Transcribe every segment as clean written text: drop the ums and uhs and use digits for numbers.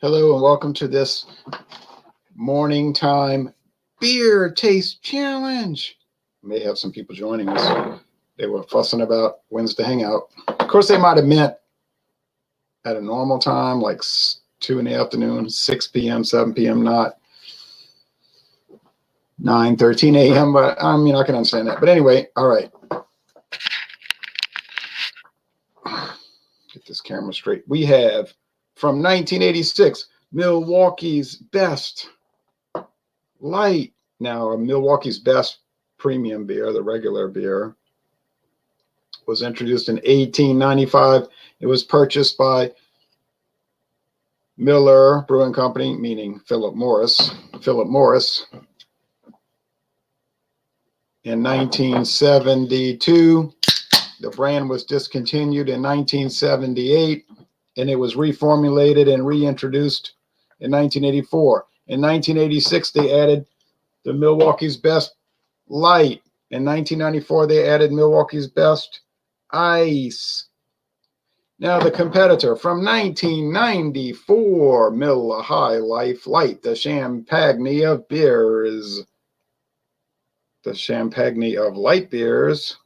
Hello and welcome to this morning time beer taste challenge. May have some people joining us. They were fussing about when's the hangout. Of course, they might have meant at a normal time, like 2 in the afternoon, 6 p.m., 7 p.m., not 9:13 a.m., but I mean, I can understand that. But anyway, all right. Get this camera straight. We have from 1986, Milwaukee's Best Light. Now, Milwaukee's Best Premium beer, the regular beer, was introduced in 1895. It was purchased by Miller Brewing Company, meaning Philip Morris. In 1972, the brand was discontinued in 1978, and it was reformulated and reintroduced in 1984. In 1986, they added the Milwaukee's Best Light. In 1994, they added Milwaukee's Best Ice. Now, the competitor from 1994, Miller High Life Light, the Champagne of beers. The Champagne of light beers.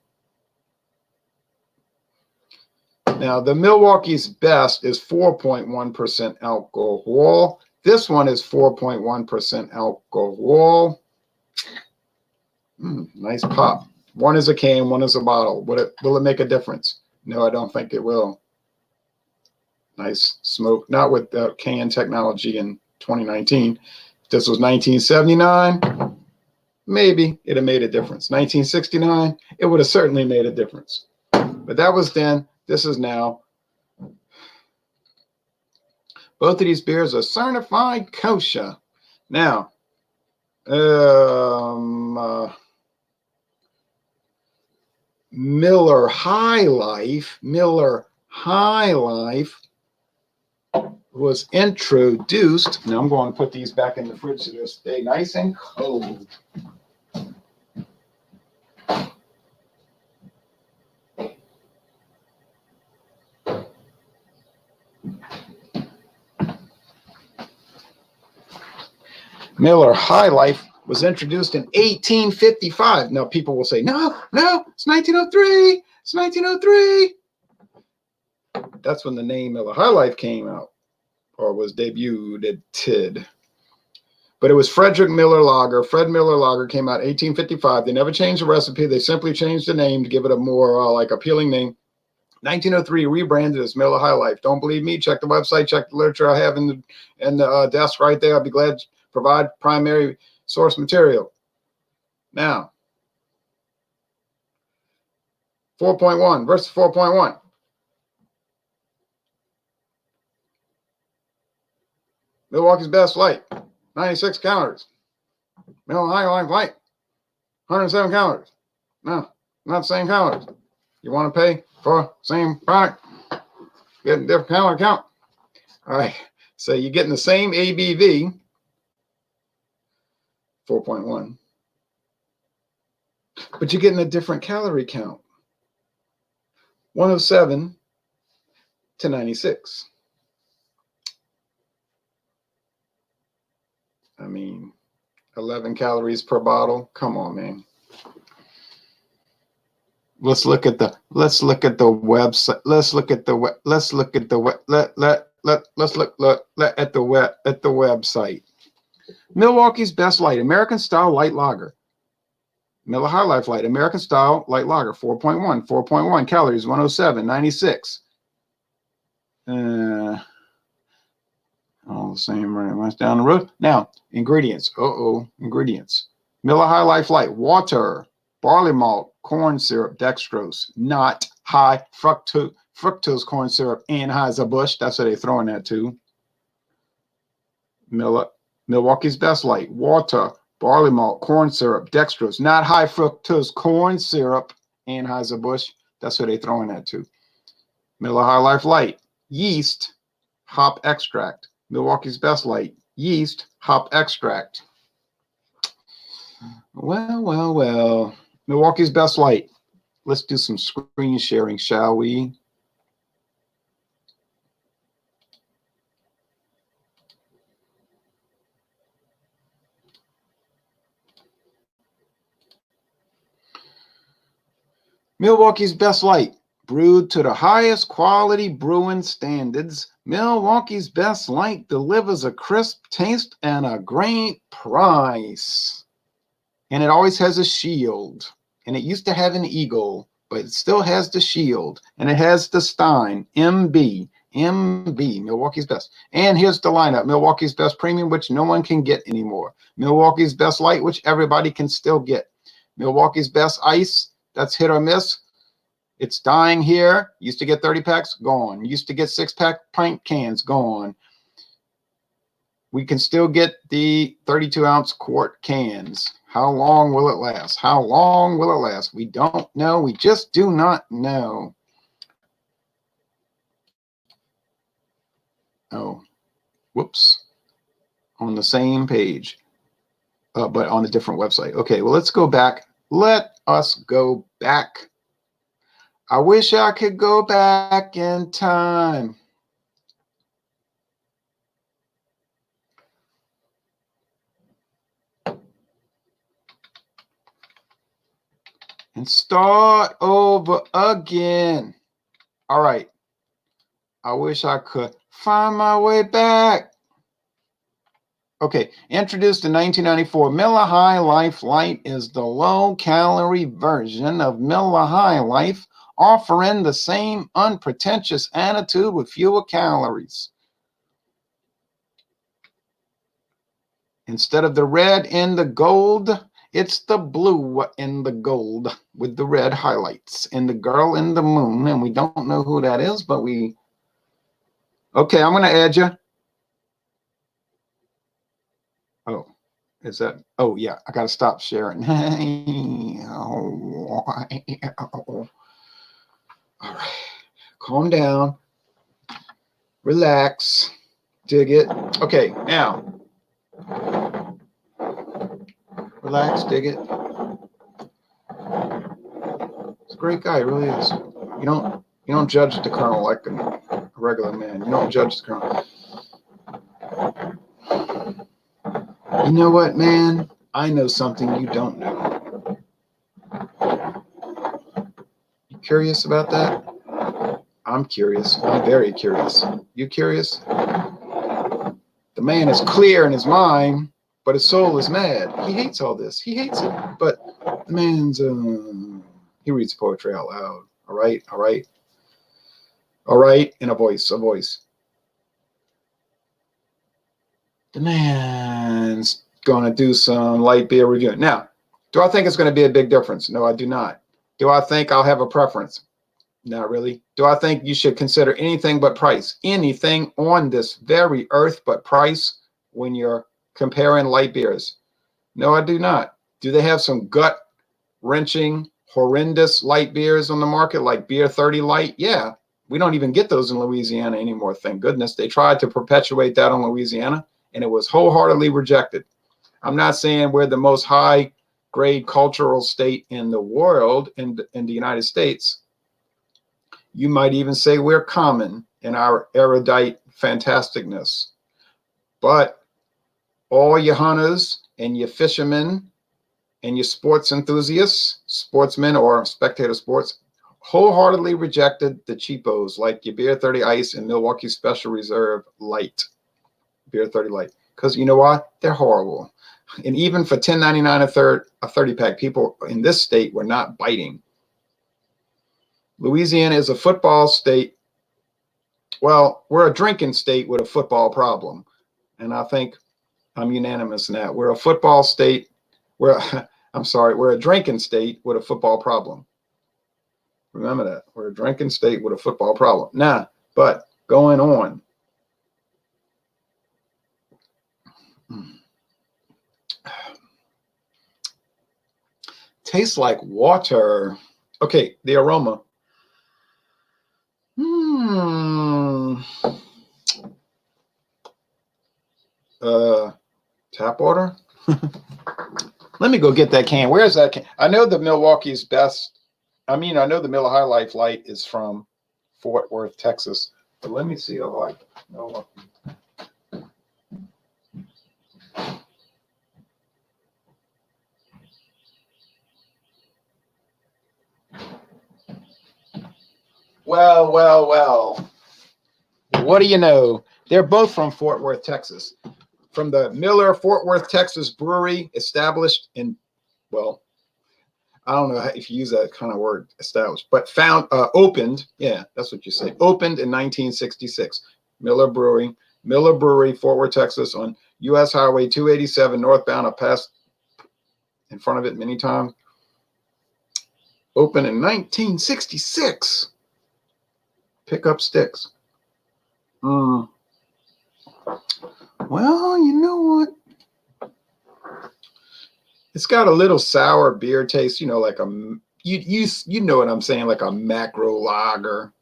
Now, the Milwaukee's Best is 4.1% alcohol. This one is 4.1% alcohol. Nice pop. One is a can, one is a bottle. Will it make a difference? No, I don't think it will. Nice smoke. Not with the can technology in 2019. If this was 1979, maybe it'd have made a difference. 1969, it would have certainly made a difference. But that was then. This is now. Both of these beers are certified kosher. Now, Miller High Life was introduced. Now I'm going to put these back in the fridge so they'll stay nice and cold. Miller High Life was introduced in 1855. Now, people will say, no, it's 1903. It's 1903. That's when the name Miller High Life came out, or was debuted. But it was Frederick Miller Lager. Fred Miller Lager came out in 1855. They never changed the recipe. They simply changed the name to give it a more appealing name. 1903 rebranded as Miller High Life. Don't believe me? Check the website. Check the literature I have in the desk right there. I'll be glad to provide primary source material. Now, 4.1 versus 4.1. Milwaukee's Best Light, 96 calories. Miller High Life Light, 107 calories. No, not the same calories. You want to pay for the same product, get a different calorie count. All right, so you're getting the same ABV, 4.1, but you're getting a different calorie count, 107 to 96. I mean, 11 calories per bottle. Come on, man. Let's look at the website. Let's look at the website. Milwaukee's Best Light, American Style Light Lager. Miller High Life Light, American Style Light Lager, 4.1 calories, 107, 96. All the same, right down the road. Now, ingredients. Ingredients. Miller High Life Light, water, barley malt, corn syrup, dextrose, not high fructose corn syrup, Anheuser-Busch. That's what they're throwing that to. Milwaukee's Best Light, water, barley malt, corn syrup, dextrose, not high fructose corn syrup, Anheuser-Busch. That's what they're throwing that to. Miller High Life Light, yeast, hop extract. Milwaukee's Best Light, yeast, hop extract. Well. Milwaukee's Best Light. Let's do some screen sharing, shall we? Milwaukee's Best Light, brewed to the highest quality brewing standards. Milwaukee's Best Light delivers a crisp taste and a great price. And it always has a shield. And it used to have an eagle, but it still has the shield. And it has the Stein, MB, Milwaukee's Best. And here's the lineup. Milwaukee's Best Premium, which no one can get anymore. Milwaukee's Best Light, which everybody can still get. Milwaukee's Best Ice, that's hit or miss. It's dying here. Used to get 30 packs, gone. Used to get 6-pack pint cans, gone. We can still get the 32-ounce quart cans. How long will it last? How long will it last? We don't know. We just do not know. Oh, whoops. On the same page, but on a different website. Okay, well, let's go back. Let us go back. I wish I could go back in time. And start over again. All right. I wish I could find my way back. Okay, introduced in 1994, Miller High Life Light is the low-calorie version of Miller High Life, offering the same unpretentious attitude with fewer calories. Instead of the red and the gold, it's the blue and the gold with the red highlights and the girl in the moon. And we don't know who that is, but we... Okay, I'm going to add you. Oh, is that? Oh, yeah, I got to stop sharing. All right, calm down, relax, dig it. Okay, now, relax, dig it. He's a great guy, he really is. You don't judge the colonel like a regular man. You don't judge the colonel. You know what, man? I know something you don't know. You curious about that? I'm curious. I'm very curious. You curious? The man is clear in his mind, but his soul is mad. He hates all this. He hates it. But the man's, he reads poetry out loud. All right, all right. All right, in a voice, a voice. The man's going to do some light beer review. Now, do I think it's going to be a big difference? No, I do not. Do I think I'll have a preference? Not really. Do I think you should consider anything but price? Anything on this very earth but price when you're comparing light beers? No, I do not. Do they have some gut-wrenching, horrendous light beers on the market like Beer 30 Light? Yeah. We don't even get those in Louisiana anymore, thank goodness. They tried to perpetuate that in Louisiana, and it was wholeheartedly rejected. I'm not saying we're the most high-grade cultural state in the world, in the United States. You might even say we're common in our erudite fantasticness. But all your hunters and your fishermen and your sports enthusiasts, sportsmen or spectator sports, wholeheartedly rejected the cheapos like your Beer 30 Ice and Milwaukee Special Reserve Light, Beer 30 Light. Because you know what? They're horrible. And even for $10.99 a 30-pack, people in this state were not biting. Louisiana is a football state. Well, we're a drinking state with a football problem. And I think I'm unanimous in that. We're a football state. We're a drinking state with a football problem. Remember that. We're a drinking state with a football problem. Now, but going on. Tastes like water. Okay, the aroma. Tap water? Let me go get that can. Where's that can? I know the Milwaukee's Best. I know the Miller High Life Light is from Fort Worth, Texas. But let me see a light. Milwaukee. Well. What do you know? They're both from Fort Worth, Texas. From the Miller Fort Worth, Texas brewery, established in, well, I don't know if you use that kind of word, established, but opened. Yeah, that's what you say. Opened in 1966. Miller Brewery, Fort Worth, Texas, on U.S. Highway 287 northbound. I passed in front of it many times. Opened in 1966. Pick up sticks. Well, you know what? It's got a little sour beer taste, you know, like you know what I'm saying, like a macro lager.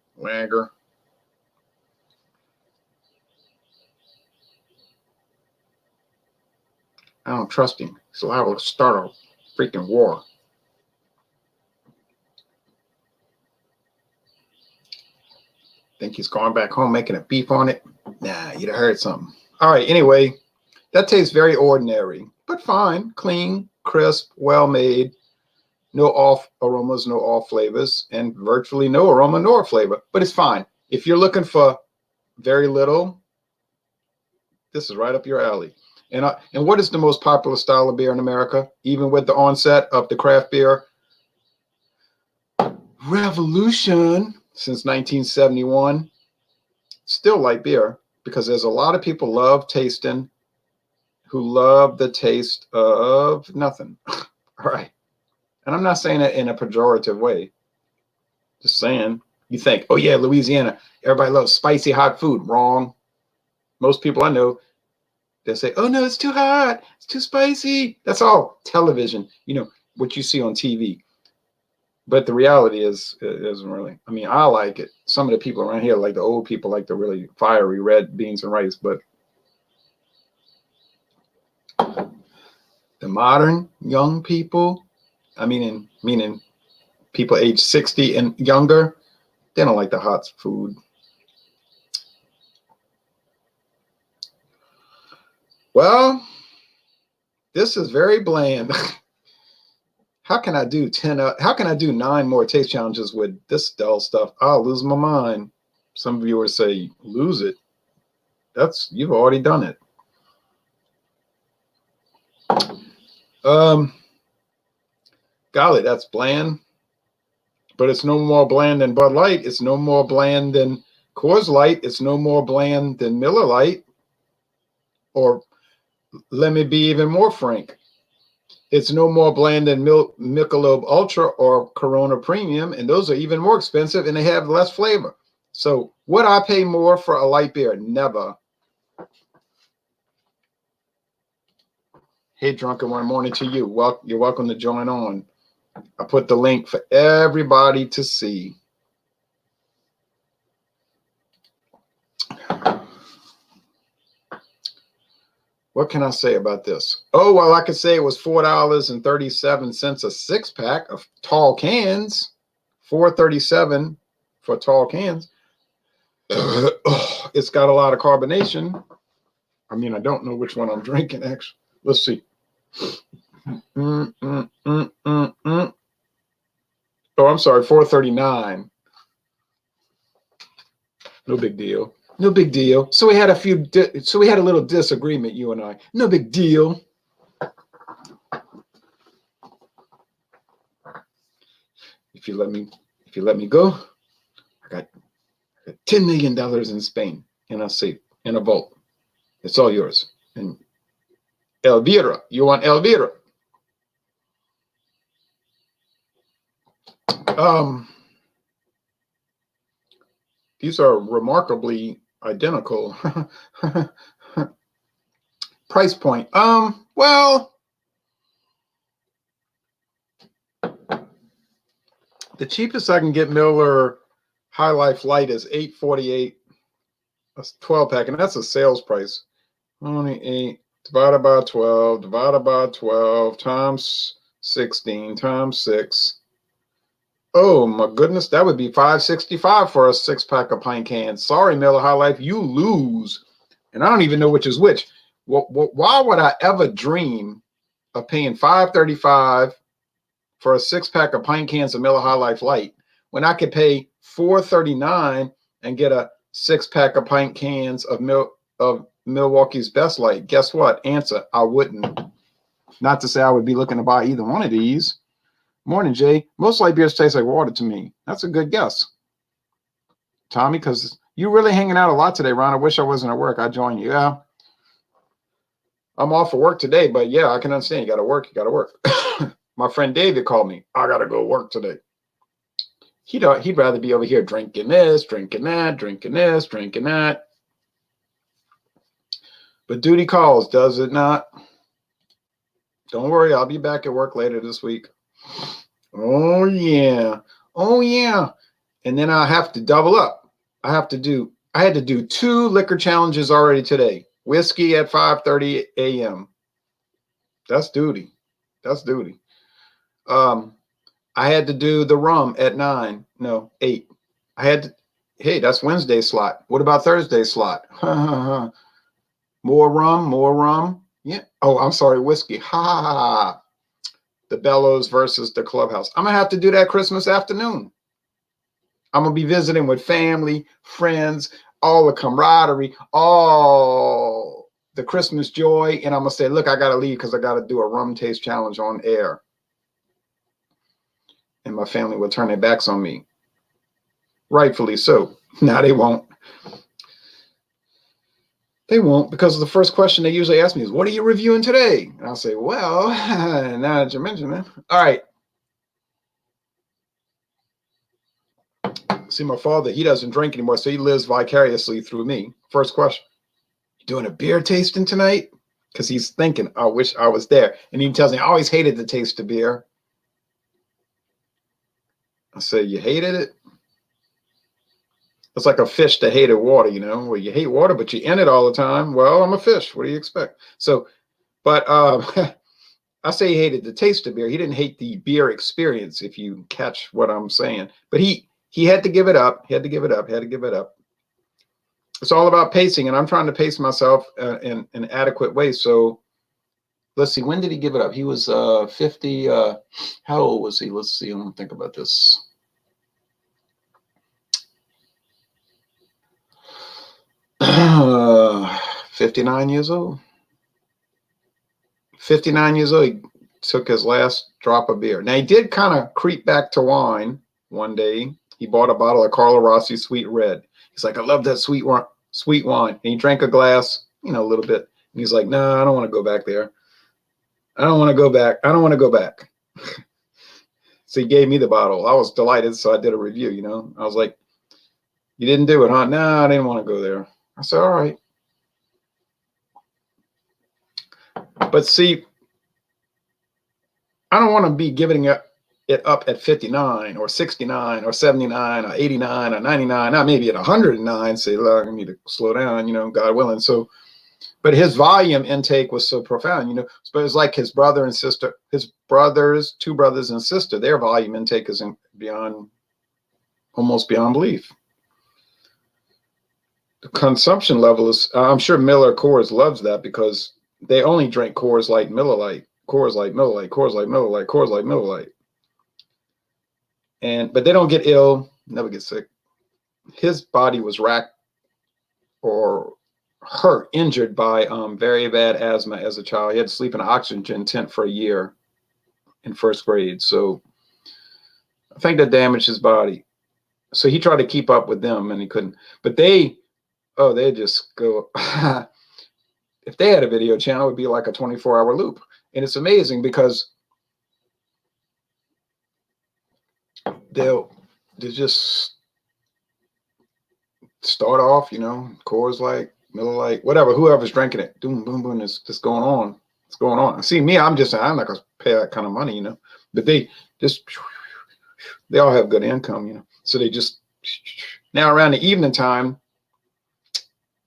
I don't trust him, so I will start a freaking war. Think he's going back home making a beef on it? Nah, you'd have heard something. All right, anyway, that tastes very ordinary, but fine, clean, crisp, well made. No off aromas, no off flavors, and virtually no aroma nor flavor, but it's fine. If you're looking for very little, this is right up your alley. And what is the most popular style of beer in America, even with the onset of the craft beer revolution since 1971? Still light beer, because there's a lot of people who love the taste of nothing. All right. And I'm not saying that in a pejorative way. Just saying, you think, oh yeah, Louisiana, everybody loves spicy hot food. Wrong. Most people I know, they'll say, oh no, it's too hot, it's too spicy. That's all television, you know, what you see on TV. But the reality is, it isn't really. I mean, I like it. Some of the people around here, like the old people, like the really fiery red beans and rice. But the modern young people, meaning people age 60 and younger, they don't like the hot food. Well, this is very bland. How can I do 9 more taste challenges with this dull stuff? I'll lose my mind. Some viewers say, lose it. You've already done it. Golly, that's bland. But it's no more bland than Bud Light. It's no more bland than Coors Light. It's no more bland than Miller Lite. Or let me be even more frank. It's no more bland than Michelob Ultra or Corona Premium, and those are even more expensive and they have less flavor. So would I pay more for a light beer? Never. Hey, Drunken One Morning to you. You're welcome to join on. I put the link for everybody to see. What can I say about this? Oh, well, I could say it was $4.37 a 6-pack of tall cans. $4.37 for tall cans. It's got a lot of carbonation. I mean, I don't know which one I'm drinking, actually. Let's see. Oh, I'm sorry, $4.39. No big deal. No big deal. So we had a little disagreement, you and I. No big deal. If you let me go, I got $10 million in Spain in a safe, in a vault. It's all yours. And Elvira, you want Elvira? These are remarkably identical. Price point. Well, the cheapest I can get Miller High Life Light is $8.48. That's 12-pack, and that's a sales price. Only 8 divided by 12 times 16 times 6. Oh my goodness, that would be $5.65 for a 6-pack of pint cans. Sorry, Miller High Life, you lose. And I don't even know which is which. Why would I ever dream of paying $5.35 for a 6-pack of pint cans of Miller High Life Light when I could pay $4.39 and get a 6-pack of pint cans of Milwaukee's Best Light. Guess what? Answer: I wouldn't. Not to say I would be looking to buy either one of these. Morning, Jay. Most light beers taste like water to me. That's a good guess, Tommy, because you're really hanging out a lot today, Ron. I wish I wasn't at work. I'd join you. Yeah, I'm off for work today, but yeah, I can understand. You got to work. You got to work. My friend David called me. I got to go work today. He'd rather be over here drinking this, drinking that, drinking this, drinking that. But duty calls, does it not? Don't worry, I'll be back at work later this week. Oh yeah. Oh yeah. And then I have to double up. I had to do 2 liquor challenges already today. Whiskey at 5:30 a.m. That's duty. That's duty. I had to do the rum at 8. Hey, that's Wednesday slot. What about Thursday slot? More rum. Yeah. Oh, I'm sorry, whiskey. Ha ha ha. The Bellows versus the Clubhouse. I'm gonna have to do that Christmas afternoon. I'm gonna be visiting with family, friends, all the camaraderie, all the Christmas joy, and I'm gonna say, look, I gotta leave because I gotta do a rum taste challenge on air. And my family will turn their backs on me. Rightfully so. Now they won't. They won't, because the first question they usually ask me is, what are you reviewing today? And I'll say, well, now that you mention it. All right. See, my father, he doesn't drink anymore, so he lives vicariously through me. First question, you doing a beer tasting tonight? Because he's thinking, I wish I was there. And he tells me, I always hated the taste of beer. I say, you hated it? It's like a fish that hated water, where you hate water, but you're in it all the time. Well, I'm a fish. What do you expect? So, but I say he hated the taste of beer. He didn't hate the beer experience, if you catch what I'm saying. But he had to give it up. He had to give it up. It's all about pacing, and I'm trying to pace myself in an adequate way. So let's see. When did he give it up? He was 50. How old was he? Let's see. Let me think about this. Uh, 59 years old. 59 years old. He took his last drop of beer. Now, he did kind of creep back to wine one day. He bought a bottle of Carlo Rossi Sweet Red. He's like, I love that sweet wine. And he drank a glass, a little bit. And he's like, no, I don't want to go back there. I don't want to go back. So he gave me the bottle. I was delighted, so I did a review, I was like, you didn't do it, huh? No, I didn't want to go there. I said, all right. But see, I don't want to be giving it up at 59 or 69 or 79 or 89 or 99, not maybe at 109, say, look, I need to slow down, God willing. So, but his volume intake was so profound, but it's like his brother and sister, his brothers, 2 brothers and sister, their volume intake is almost beyond belief. The consumption level is, I'm sure MillerCoors loves that, because they only drink Coors Light, Miller Lite, Coors Light, Miller Lite, Coors Light, Miller Lite, Coors Light, Miller Lite. But they don't get ill, never get sick. His body was racked or injured by very bad asthma as a child. He had to sleep in an oxygen tent for a year in 1st grade. So I think that damaged his body. So he tried to keep up with them and he couldn't. But they just go. If they had a video channel, it would be like a 24-hour loop. And it's amazing because they'll just start off, Coors Light, Miller Lite, whatever, whoever's drinking it, boom, boom, boom, it's just going on. It's going on. See, me, I'm not going to pay that kind of money, But they all have good income, So they just, now around the evening time,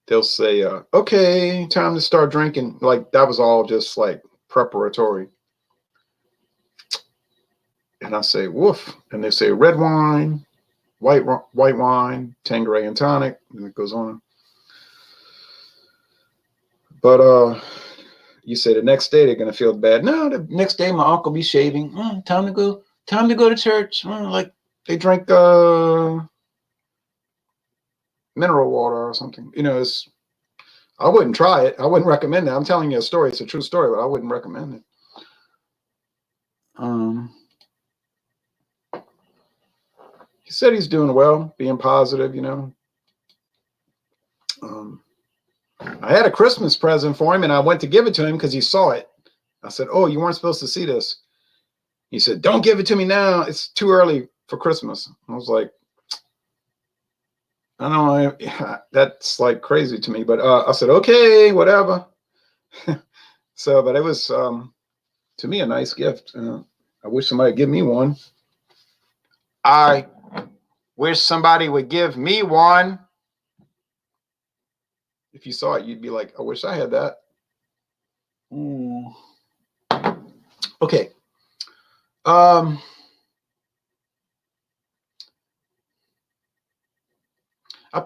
they'll say, okay, time to start drinking. Like that was all just like preparatory. And I say, woof. And they say red wine, white wine, Tanqueray and tonic. And it goes on. But you say the next day they're going to feel bad. No, the next day my uncle be shaving. Time to go to church. Like they drink mineral water or something. You know, I wouldn't try it. I wouldn't recommend it. I'm telling you a story. It's a true story, but I wouldn't recommend it. He said he's doing well, being positive, you know. I had a Christmas present for him, and I went to give it to him because he saw it. I said, "Oh, you weren't supposed to see this." He said, "Don't give it to me now. It's too early for Christmas." I was like, I don't know. That's like crazy to me. But I said, "Okay, whatever." So, but it was, to me, a nice gift. I wish somebody would give me one. I wish somebody would give me one. If you saw it, you'd be like, I wish I had that. Okay. I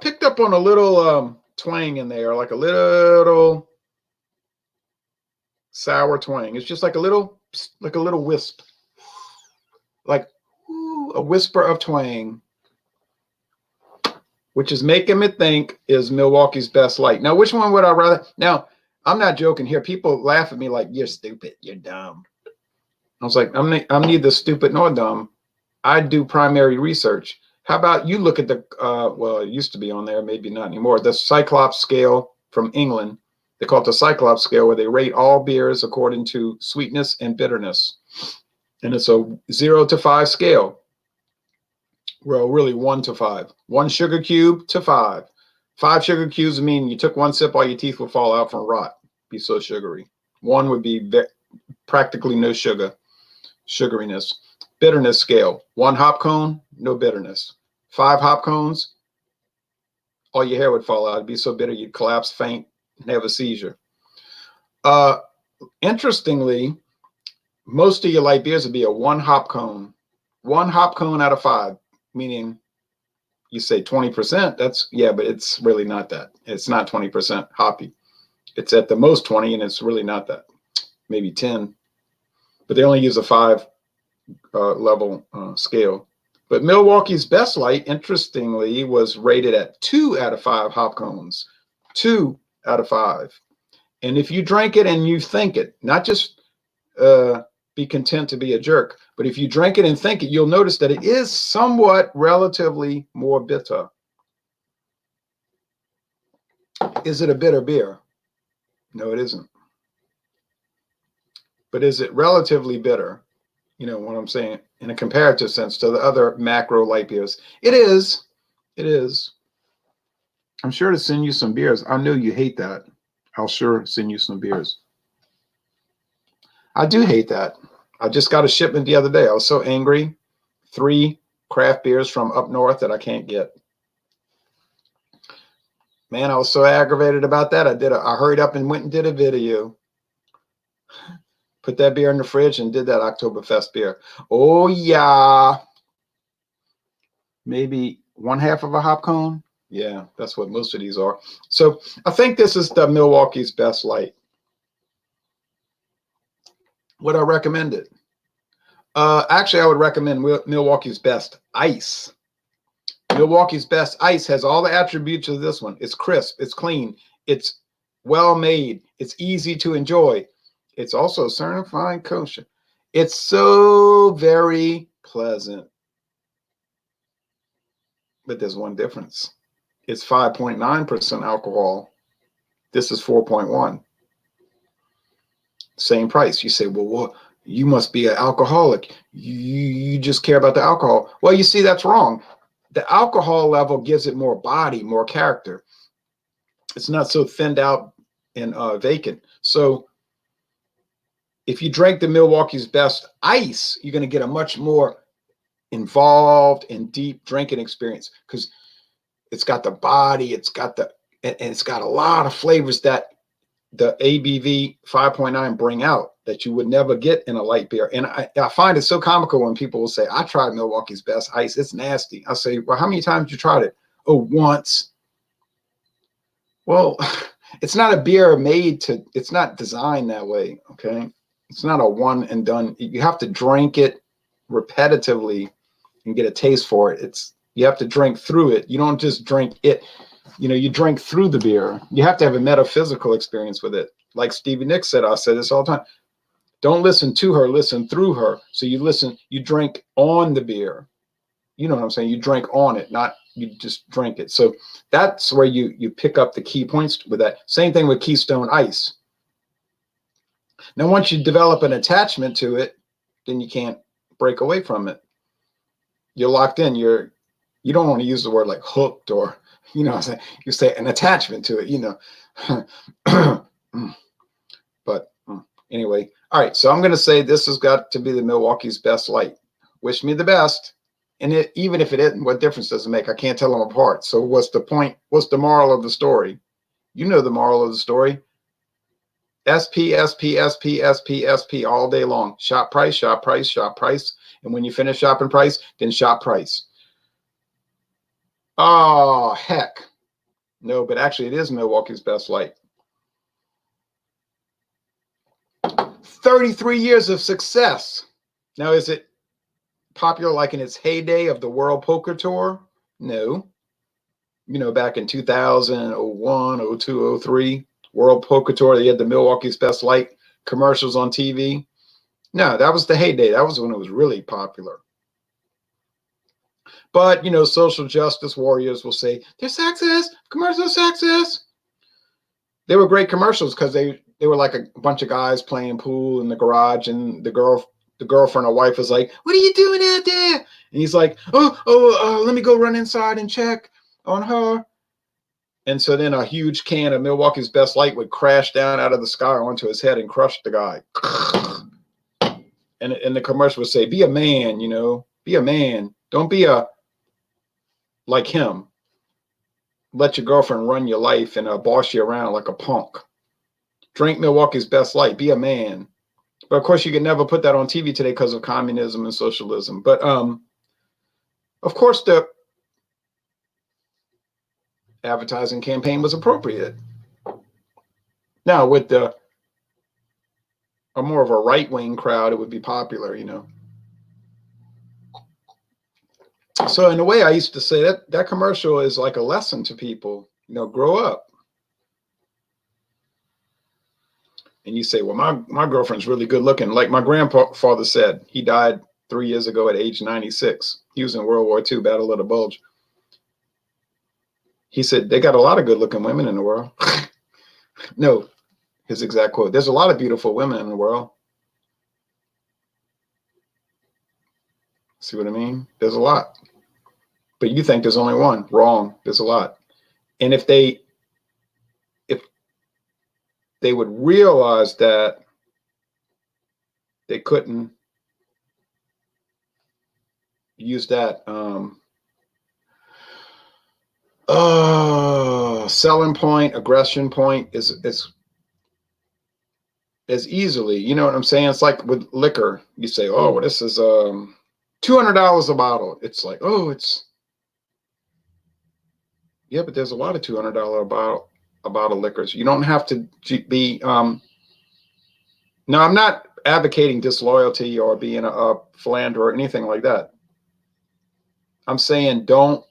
picked up on a little twang in there, like a little sour twang. It's just like a little wisp, like a whisper of twang, which is making me think is Milwaukee's Best Light. Now, which one would I rather? Now, I'm not joking here. People laugh at me like, you're stupid, you're dumb. I was like, I'm neither stupid nor dumb. I do primary research. How about you look at the, well, it used to be on there, maybe not anymore, the Cyclops scale from England. They call it the Cyclops scale, where they rate all beers according to sweetness and bitterness. And it's a 0 to 5 scale. Well, really 1 to 5. 1 sugar cube to 5. 5 sugar cubes mean you took 1 sip, all your teeth would fall out from rot. Be so sugary. 1 would be practically no sugariness. Bitterness scale. 1 hop cone, no bitterness. 5 hop cones, all your hair would fall out. It'd be so bitter you'd collapse, faint, and have a seizure. Interestingly, most of your light beers would be a 1 hop cone. 1 hop cone out of 5, meaning you say 20%. That's, yeah, but it's really not that. It's not 20% hoppy. It's at the most 20, and it's really not that. Maybe 10. But they only use a 5 level scale. But Milwaukee's Best Light, interestingly, was rated at 2 out of 5 hop cones. 2 out of 5. And if you drink it and you think it, not just be content to be a jerk, but if you drink it and think it, you'll notice that it is somewhat relatively more bitter. Is it a bitter beer? No, it isn't. But is it relatively bitter? You know what I'm saying? In a comparative sense to the other macro light beers. It is. It is. I'm sure to send you some beers. I know you hate that. I'll sure send you some beers. I do hate that. I just got a shipment the other day. I was so angry. 3 craft beers from up north that I can't get. Man, I was so aggravated about that. I hurried up and went and did a video. Put that beer in the fridge and did that Oktoberfest beer. Oh, yeah. Maybe 1/2 of a hop cone. Yeah, that's what most of these are. So I think this is the Milwaukee's Best Light. Would I recommend it? Actually, I would recommend Milwaukee's Best Ice. Milwaukee's Best Ice has all the attributes of this one. It's crisp. It's clean. It's well made. It's easy to enjoy. It's also certified kosher. It's so very pleasant. But there's one difference. It's 5.9% alcohol. This is 4.1. Same price. You say, well, what? You must be an alcoholic. You just care about the alcohol. Well, you see, that's wrong. The alcohol level gives it more body, more character. It's not so thinned out and vacant. So if you drink the Milwaukee's Best Ice, you're going to get a much more involved and deep drinking experience because it's got the body, it's got a lot of flavors that the ABV 5.9 bring out that you would never get in a light beer. And I find it so comical when people will say, I tried Milwaukee's Best Ice. It's nasty. I say, well, how many times you tried it? Oh, once. Well, it's not a beer it's not designed that way. Okay. It's not a one and done. You have to drink it repetitively and get a taste for it. You have to drink through it. You don't just drink it. You drink through the beer. You have to have a metaphysical experience with it. Like Stevie Nicks said, I say this all the time. Don't listen to her, listen through her. So you drink on the beer. You know what I'm saying? You drink on it, not you just drink it. So that's where you pick up the key points with that. Same thing with Keystone Ice. Now, once you develop an attachment to it, then you can't break away from it. You're locked in. You don't want to use the word like hooked or, what I'm saying? You say an attachment to it, But anyway, all right. So I'm going to say this has got to be the Milwaukee's best light. Wish me the best. And even if it isn't, what difference does it make? I can't tell them apart. So what's the point? What's the moral of the story? You know the moral of the story. SP, SP, SP, SP, SP all day long. Shop price, shop price, shop price. And when you finish shopping price, then shop price. Oh, heck. No, but actually it is Milwaukee's best light. 33 years of success. Now, is it popular like in its heyday of the World Poker Tour? No. Back in 2001, 02, 03, World Poker Tour, they had the Milwaukee's Best Light commercials on TV. No, that was the heyday. That was when it was really popular. But, social justice warriors will say, they're sexist, commercials sexist. They were great commercials because they were like a bunch of guys playing pool in the garage, and the girlfriend or wife was like, what are you doing out there? And he's like, let me go run inside and check on her. And so then a huge can of Milwaukee's Best Light would crash down out of the sky onto his head and crush the guy. And the commercial would say, be a man, be a man. Don't be like him. Let your girlfriend run your life and boss you around like a punk. Drink Milwaukee's Best Light. Be a man. But of course, you can never put that on TV today because of communism and socialism. But of course, the advertising campaign was appropriate. Now, with a more of a right-wing crowd, it would be popular, So in a way, I used to say that commercial is like a lesson to people, grow up. And you say, well, my girlfriend's really good looking. Like my grandfather said, he died 3 years ago at age 96. He was in World War II, Battle of the Bulge. He said, they got a lot of good looking women in the world. No, his exact quote, there's a lot of beautiful women in the world. See what I mean? There's a lot. But you think there's only one. Wrong. There's a lot. And if they would realize that they couldn't use that selling point, aggression point is as easily, you know what I'm saying? It's like with liquor. You say, oh, well, this is $200 a bottle. It's like, oh, yeah, but there's a lot of $200 a bottle liquors. You don't have to be no, I'm not advocating disloyalty or being a philanderer or anything like that. I'm saying don't,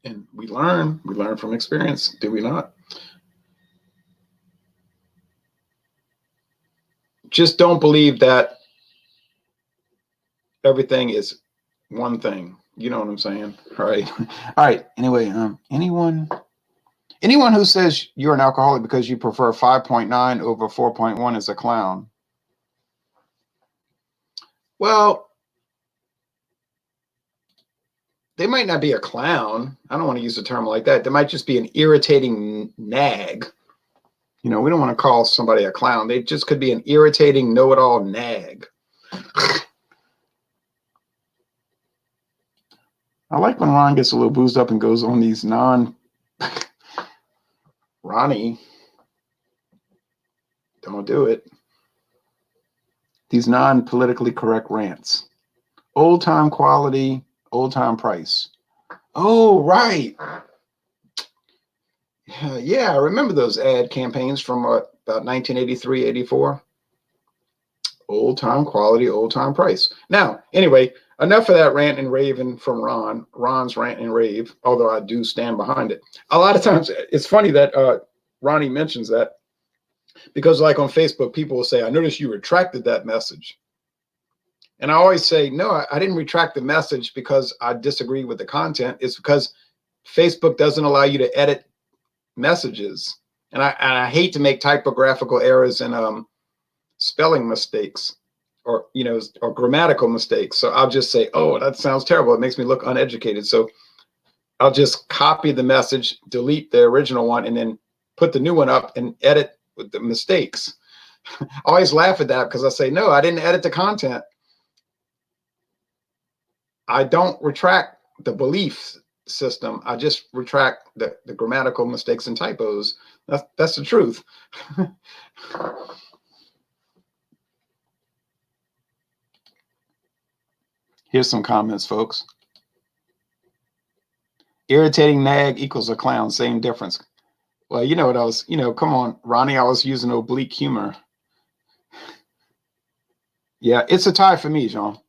and we learn from experience, do we not? Just don't believe that everything is one thing. You know what I'm saying? All right. All right. Anyway, anyone who says you're an alcoholic because you prefer 5.9 over 4.1 is a clown. Well, they might not be a clown. I don't want to use a term like that. They might just be an irritating nag. We don't want to call somebody a clown. They just could be an irritating know-it-all nag. I like when Ron gets a little boozed up and goes on these Ronnie, don't do it. These non-politically correct rants. Old time quality, old time price. Oh, right. Yeah, I remember those ad campaigns from about 1983, 84. Old time quality, old time price. Now, anyway, enough of that rant and raving from Ron's rant and rave, although I do stand behind it. A lot of times, it's funny that Ronnie mentions that, because like on Facebook, people will say, I noticed you retracted that message. And I always say, no, I didn't retract the message because I disagree with the content. It's because Facebook doesn't allow you to edit messages. And I hate to make typographical errors and spelling mistakes, or or grammatical mistakes. So I'll just say, oh, that sounds terrible. It makes me look uneducated. So I'll just copy the message, delete the original one, and then put the new one up and edit with the mistakes. I always laugh at that because I say, no, I didn't edit the content. I don't retract the belief system. I just retract the grammatical mistakes and typos. That's the truth. Here's some comments, folks. Irritating nag equals a clown. Same difference. Well, you know what I was, come on, Ronnie, I was using oblique humor. Yeah, it's a tie for me, Jean.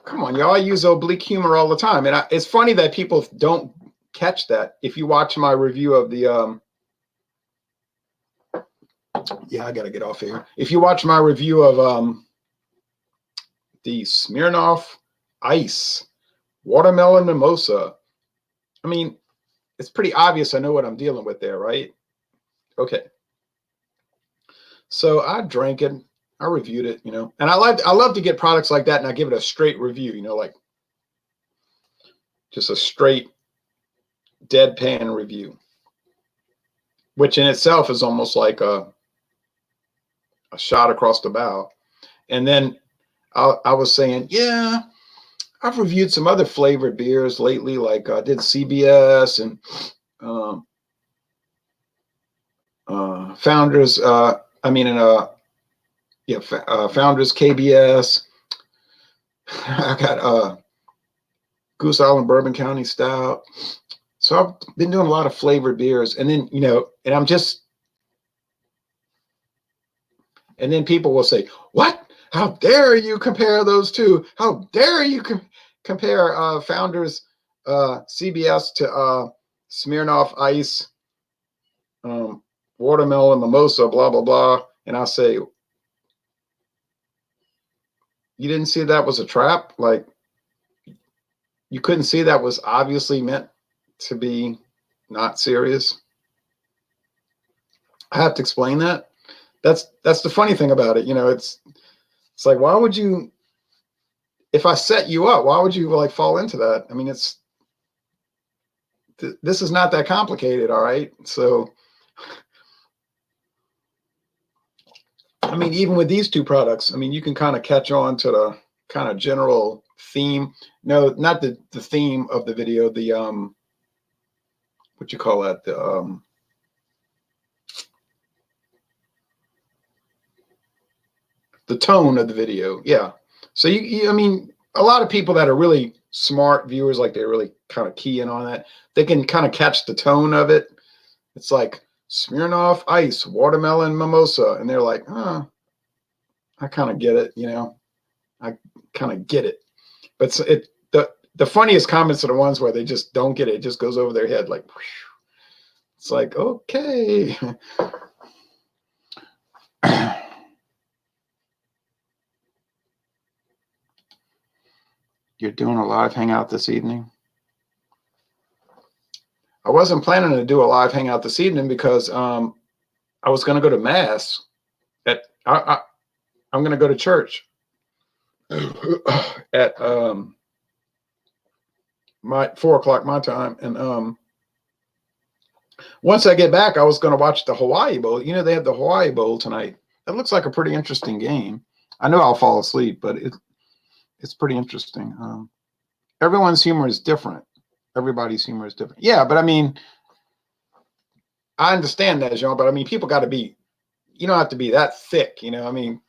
Come on, y'all, I use oblique humor all the time. And it's funny that people don't catch that. If you watch my review of the, yeah, I got to get off here. If you watch my review of the Smirnoff Ice Watermelon Mimosa, I mean, it's pretty obvious I know what I'm dealing with there, right? Okay. So I drank it. I reviewed it, and I love to get products like that, and I give it a straight review, like just a straight deadpan review, which in itself is almost like a shot across the bow. And then I was saying, yeah, I've reviewed some other flavored beers lately, like I did CBS and Founders. Founders KBS. I got Goose Island Bourbon County Stout. So I've been doing a lot of flavored beers, and then and then people will say, "What? How dare you compare those two? How dare you compare Founders CBS to Smirnoff Ice, Watermelon Mimosa, blah blah blah?" And I say, you didn't see that was a trap? Like, you couldn't see that was obviously meant to be not serious? I have to explain that. That's the funny thing about it. It's like, why would you, if I set you up, why would you like fall into that? I mean, this is not that complicated. All right. So, I mean, even with these two products, I mean, you can kind of catch on to the kind of general theme. No, not the theme of the video, the what you call that? The tone of the video. Yeah. So I mean, a lot of people that are really smart viewers, like they really kind of key in on that, they can kind of catch the tone of it. It's like Smirnoff Ice, Watermelon Mimosa. And they're like, I kind of get it, I kind of get it. But the funniest comments are the ones where they just don't get it. It just goes over their head like, whew. It's like, okay. You're doing a live hangout this evening? I wasn't planning to do a live hangout this evening because I was going to go to mass I'm going to go to church at my 4:00 my time, and once I get back, I was going to watch the Hawaii Bowl. They have the Hawaii Bowl tonight. That looks like a pretty interesting game. I know I'll fall asleep, but it's pretty interesting. Everyone's humor is different. Everybody's humor is different. Yeah, but I mean, I understand that, Jean, but I mean, people got to be, you don't have to be that thick, I mean,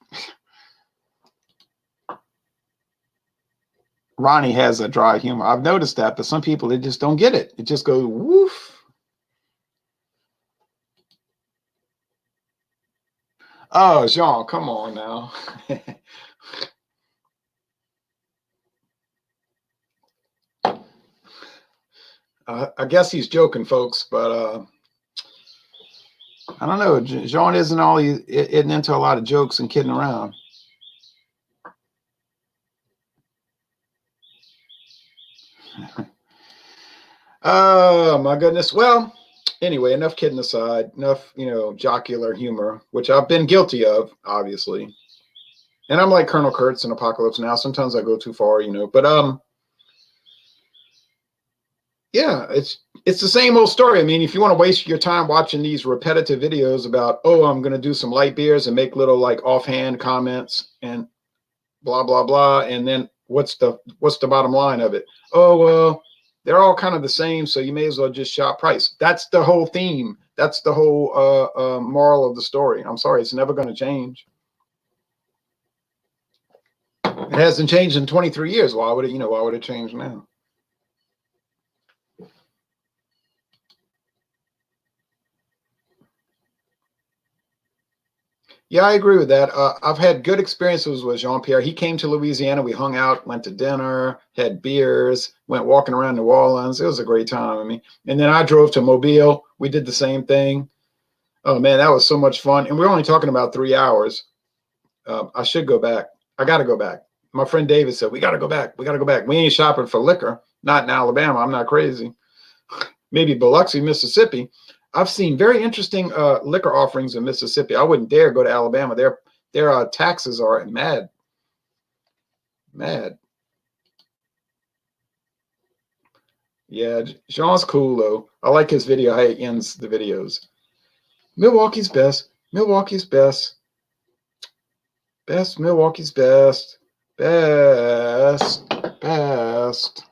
Ronnie has a dry humor. I've noticed that, but some people, they just don't get it. It just goes woof. Oh, Jean, come on now. I guess he's joking, folks, but I don't know. Jean isn't into a lot of jokes and kidding around. Oh my goodness. Well, anyway, enough kidding aside. Enough, jocular humor, which I've been guilty of, obviously. And I'm like Colonel Kurtz in Apocalypse Now. Sometimes I go too far, But yeah, it's the same old story. I mean, if you want to waste your time watching these repetitive videos about, oh, I'm going to do some light beers and make little like offhand comments and blah blah blah, and then what's the bottom line of it? Oh well, they're all kind of the same, so you may as well just shop price. That's the whole theme. That's the whole moral of the story. I'm sorry, it's never going to change. It hasn't changed in 23 years. Why would it? Why would it change now? Yeah, I agree with that. I've had good experiences with Jean-Pierre. He came to Louisiana. We hung out, went to dinner, had beers, went walking around New Orleans. It was a great time. I mean, and then I drove to Mobile. We did the same thing. Oh man, that was so much fun. And we're only talking about 3 hours. I should go back. I got to go back. My friend David said, we got to go back. We got to go back. We ain't shopping for liquor. Not in Alabama. I'm not crazy. Maybe Biloxi, Mississippi. I've seen very interesting liquor offerings in Mississippi. I wouldn't dare go to Alabama. Their taxes are mad. Yeah, Jean's cool though. I like his video, how he ends the videos. Milwaukee's best. Milwaukee's best. Best. Milwaukee's best. Best. Best.